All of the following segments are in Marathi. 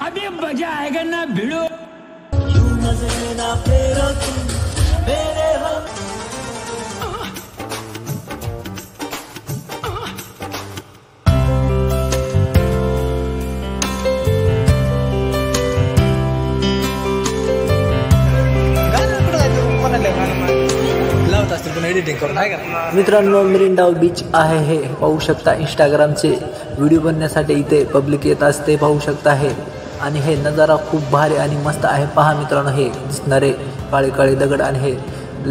अभी मजा आएगा ना भिड़ो। मित्रांनो, मिरिंडा बीच आहे हे पाहू शकता. इंस्टाग्रामचे व्हिडिओ बनण्यासाठी इथे पब्लिक येत असते पाहू शकता हे. आणि हे नजारा खूप भारी आणि मस्त आहे. पहा मित्रांनो, हे दिसणारे काळे काळे दगड आणि हे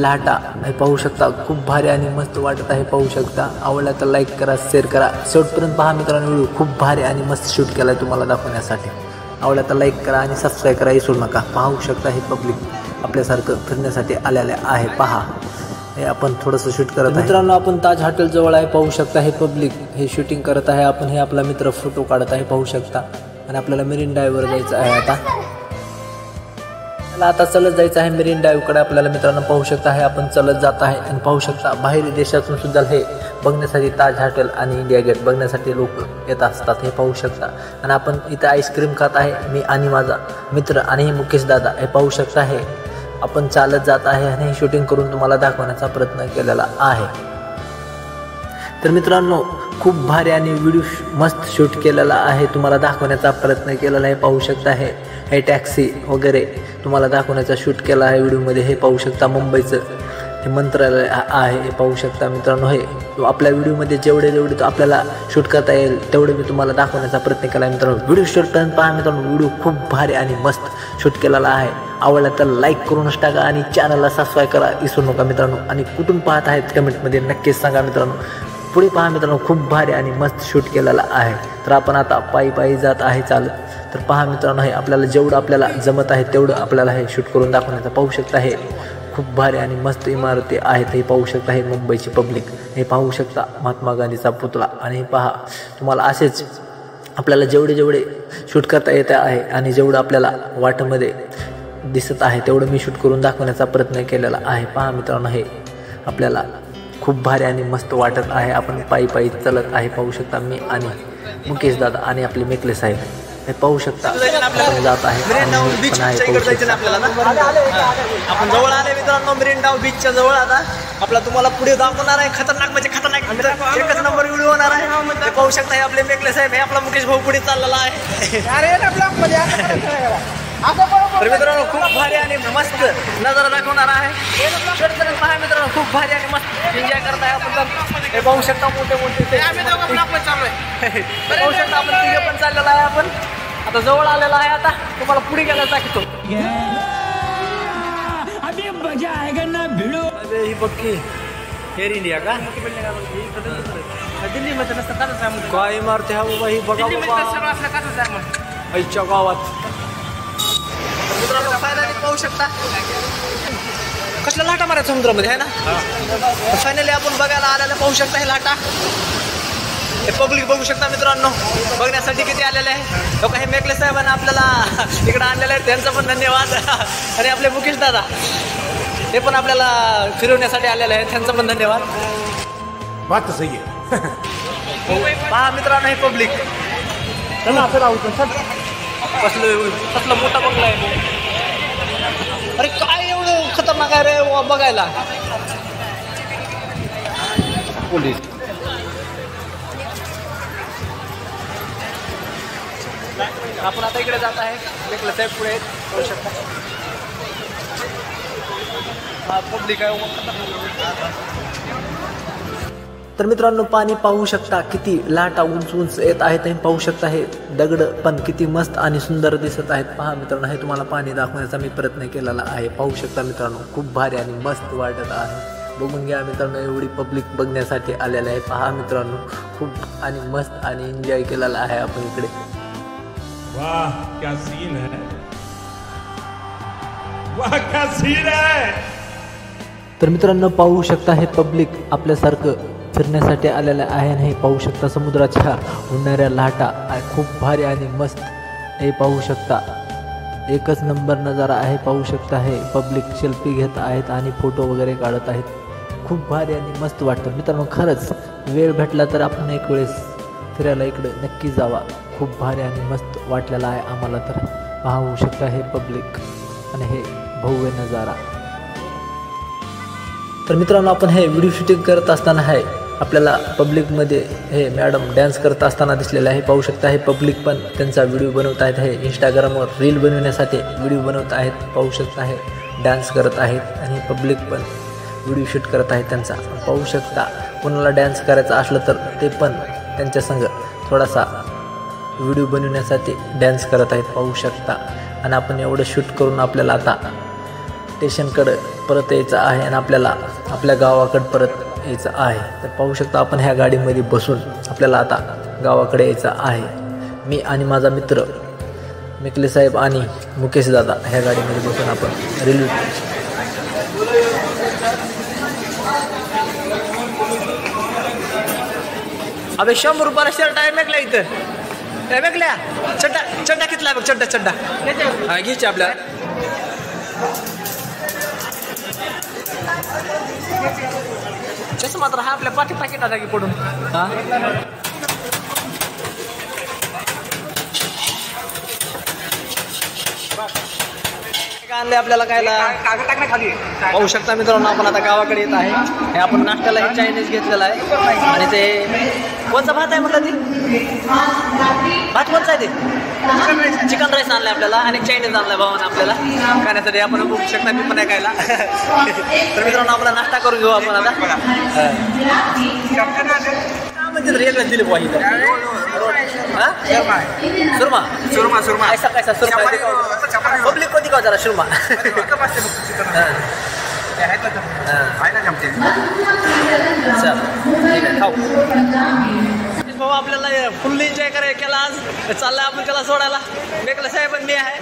लाटा हे पाहू शकता. खूप भारी आणि मस्त वाटत आहे पाहू शकता. आवडला तर लाईक करा, शेअर करा, शेवटपर्यंत पहा मित्रांनो. व्हिडिओ खूप भारी आणि मस्त शूट केला आहे तुम्हाला दाखवण्यासाठी. आवडला तर लाईक करा आणि सबस्क्राईब करा विसरू नका. पाहू शकता हे पब्लिक आपल्यासारखं फिरण्यासाठी आलेले आहे. पहा हे आपण थोडंसं शूट करत आहे. मित्रांनो, आपण ताज हॉटेल जवळ आहे पाहू शकता. हे पब्लिक हे शूटिंग करत आहे. आपण हे आपला मित्र फोटो काढत आहे पाहू शकता. आणि आपल्याला मेरीन ड्राईव्हवर जायचं आहे. आता चलत जायचं आहे मेरीन ड्राईव्हकडे आपल्याला. मित्रांनो पाहू शकता हे आपण चलत जात आहे. आणि पाहू शकता बाहेर देशातून सुद्धा हे बघण्यासाठी ताज हॉटेल आणि इंडिया गेट बघण्यासाठी लोक येत असतात हे पाहू शकता. आणि आपण इथं आईस्क्रीम खात आहे मी आणि माझा मित्र आणि मुकेश दादा हे पाहू शकता. हे आपण चालत जात आहे आणि हे शूटिंग करून तुम्हाला दाखवण्याचा प्रयत्न केलेला आहे. तर मित्रांनो, खूप भारी आणि व्हिडिओ मस्त शूट केलेला आहे. तुम्हाला दाखवण्याचा प्रयत्न केलेला आहे पाहू शकता. हे टॅक्सी वगैरे तुम्हाला दाखवण्याचा शूट केला आहे व्हिडिओमध्ये. हे पाहू शकता मुंबईचं हे मंत्रालय आहे हे पाहू शकता. मित्रांनो, हे आपल्या व्हिडिओमध्ये जेवढे आपल्याला शूट करता येईल तेवढे मी तुम्हाला दाखवण्याचा प्रयत्न केला आहे. मित्रांनो, व्हिडिओ शूटपर्यंत पहा मित्रांनो. व्हिडिओ खूप भारी आणि मस्त शूट केलेला आहे. आवडला तर लाईक करूनच टाका आणि चॅनलला सबस्क्राईब करा विसरू नका मित्रांनो. आणि कुठून पाहत आहेत कमेंटमध्ये नक्कीच सांगा मित्रांनो. पुढे पहा मित्रांनो, खूप भारी आणि मस्त शूट केलेला आहे. तर आपण आता पायी जात आहे चालत. तर पहा मित्रांनो, हे आपल्याला जेवढं आपल्याला जमत आहे तेवढं आपल्याला हे शूट करून दाखवण्याचं पाहू शकता. हे खूप भारी आणि मस्त इमारती आहेत हे पाहू शकता. हे मुंबईची पब्लिक हे पाहू शकता. महात्मा गांधीचा पुतळा. आणि पहा तुम्हाला असेच आपल्याला जेवढे शूट करता येत आहे आणि जेवढं आपल्याला वाटमध्ये दिसत आहे तेवढं मी शूट करून दाखवण्याचा प्रयत्न केलेला आहे. पहा मित्रांनो, हे आपल्याला खूप भारी आणि मस्त वाटत आहे. आपण पायी चलत आहे पाहू शकता. मी आणि मुकेश दादा आणि आपले मेकले साहेब हे पाहू शकता. आपण जात आहे. आपण जवळ आले मित्रांनो मिरिंडा बीचच्या जवळ. आता आपला तुम्हाला पुढे दाखवणार आहे खतरनाक म्हणजे खतरनाक एकच नंबर व्हिडिओ होणार आहे. हे पाहू शकता. हे आपले मेकले साहेब हे आपला मुकेश भाऊ पुढे चाललेला आहे. तर मित्रांनो, खूप भारी आणि मस्त नजारा दाखवणार आहे. पहा मित्रांनो, खूप भारी आणि मस्त एन्जॉय करत आहे आपण. हे पाहू शकता मोठे पाहू शकता. आपण तिघे पण चाललेला आहे. आपण आता जवळ आलेला आहे. आता तुम्हाला पुढे गेला दाखवतो. अभी मजा आएगा ना भिड़ो. अरे ही बक्की एअर इंडिया का दिल्ली मध्ये काय इमारती हा बाबा. ही बघा आईच्या गावात. मित्रांनो, पाहू शकता कसल्या लाटा मारा समुद्रामध्ये आहे ना. फायनली आपण बघायला आलेला पाहू शकता. हे लाटा हे पब्लिक बघू शकता मित्रांनो. बघण्यासाठी किती आलेले आहे. लोक हे मेकले साहेबांना आपल्याला इकडे आणलेले आहेत त्यांचा पण धन्यवाद. आणि आपले मुकेश दादा हे पण आपल्याला फिरवण्यासाठी आलेले आहेत त्यांचा पण धन्यवाद. बात सही आहे. पहा मित्रांनो, हे पब्लिक कसलं मोठा बंगला आहे. अरे काय एवढं खतरनाक आहे रे बघायला. पोलीस आपण आता इकडे जात आहे. देखलं साहेब पुढे होऊ शकता. पब्लिक आहे. तर मित्रांनो, पाणी पाहू शकता. किती लाटा उंच येत आहेत हे पाहू शकता. हे दगड पण किती मस्त आणि सुंदर दिसत आहेत. पहा मित्रांनो, हे तुम्हाला पाणी दाखवण्याचा मी प्रयत्न केलेला आहे पाहू शकता मित्रांनो. खूप भारी आणि मस्त वाटत आहे. बघून घ्या मित्रांनो, एवढी पब्लिक बघण्यासाठी आलेलं आहे. पहा मित्रांनो, खूप आणि मस्त आणि एन्जॉय केलेला आहे आपण इकडे. वाह क्या सीन है. वाह क्या सीन है. तर मित्रांनो, पाहू शकता हे पब्लिक आपल्यासारखं फिरण्यासाठी आलेलं आहे. आणि हे पाहू शकता समुद्राच्या उडणाऱ्या लाटा खूप भारी आणि मस्त हे पाहू शकता. एकच नंबर नजारा आहे पाहू शकता. हे पब्लिक सेल्फी घेत आहेत आणि फोटो वगैरे काढत आहेत. खूप भारी आणि मस्त वाटतं मित्रांनो. खरंच वेळ भेटला तर आपण एक वेळेस फिरायला इकडे नक्की जावा. खूप भारी आणि मस्त वाटलेला आहे आम्हाला. तर पाहू शकता हे पब्लिक आणि हे भव्य नजारा. तर मित्रांनो, आपण हे व्हिडिओ शूटिंग करत असताना आहे आपल्याला पब्लिकमध्ये हे मॅडम डान्स करत असताना दिसलेलं आहे. पाहू शकता हे पब्लिक पण त्यांचा व्हिडिओ बनवत आहेत. हे इंस्टाग्रामवर रील बनवण्यासाठी व्हिडिओ बनवत आहेत. पाहू शकता हे डान्स करत आहेत आणि पब्लिक पण व्हिडिओ शूट करत आहेत त्यांचा. पाहू शकता कोणाला डान्स करायचा असलं तर ते पण त्यांच्या संग थोडासा व्हिडिओ बनवण्यासाठी डान्स करत आहेत. पाहू शकता. आणि आपण एवढं शूट करून आपल्याला आता स्टेशनकडं परत यायचं आहे आणि आपल्याला आपल्या गावाकडं परत यायचं आहे. तर पाहू शकता आपण ह्या गाडीमध्ये बसून आपल्याला आता गावाकडे यायचं आहे. मी आणि माझा मित्र मिकले साहेब आणि मुकेश दादा ह्या गाडीमध्ये बसून आपण रेल्वे अबे 100 रुपयाला शर्ट आहे मेकल्या इथं. काय मेकल्या चड्डा चड्डा कितला बघ. चड्डा हा घ्यायची आपल्याला. चष्मा मात्र हा आपल्या पाठी पाकिटा जागी पडून. हा आणले आपल्याला खायला. पाहू शकता मित्रांनो, आपण आता गावाकडे येत आहे. हे आपण नाश्त्याला हे चायनीज घेतलेला आहे. आणि ते कोणचा भात आहे म्हटलं. ते भात कोणचा आहे. ते चिकन राईस आणलाय आपल्याला आणि चायनीज आणलाय भावानं आपल्याला खाण्यासाठी. आपण बघू शकता मी पण खायला. तर मित्रांनो, आपला नाश्ता करून घेऊ आपण आता. म्हणजे एकच दिली बुवा इथं. सुरमा कैसा सुरमा पब्लिक को दिखाओ जरा सुरमा. भाऊ आपल्याला फुल एन्जॉय करायला केला आज. चाललाय आपण त्याला सोडायला. मेकला साहेब मी आहे.